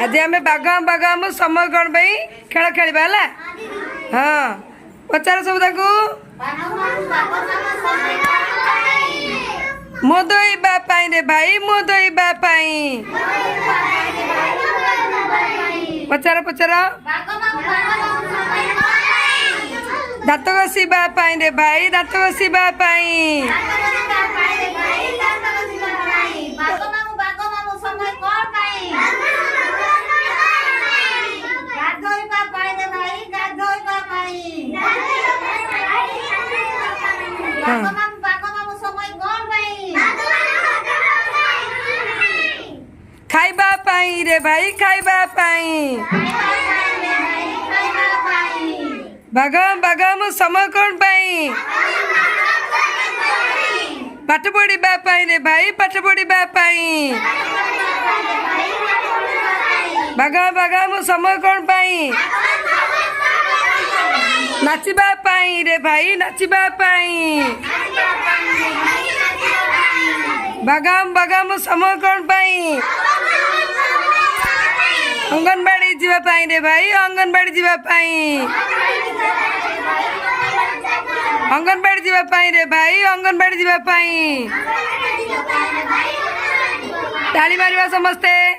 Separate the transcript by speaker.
Speaker 1: आज आम बागाम बागाम समय कौन पाई खेल खेल हाँ पचार सब मोदईबा रे भाई मोदईबा पचार पचार दात घसीबा रे भाई दात घसीबा खाइबा रे भाई खाइबा बागाम बागाम समय कौन पाई पाठ पढ़ा रे भाई पाठ पढ़ा बागाम बागाम समय कौन पाई नाचिबा रे भाई नाचिबा बागाम बागाम समय कौन पाई अंगनबाड़ी जीवा रे भाई अंगनबाड़ी जीवा अंगनबाड़ी जीवा रे भाई अंगनबाड़ी जीवा ताली मारिबा समस्ते।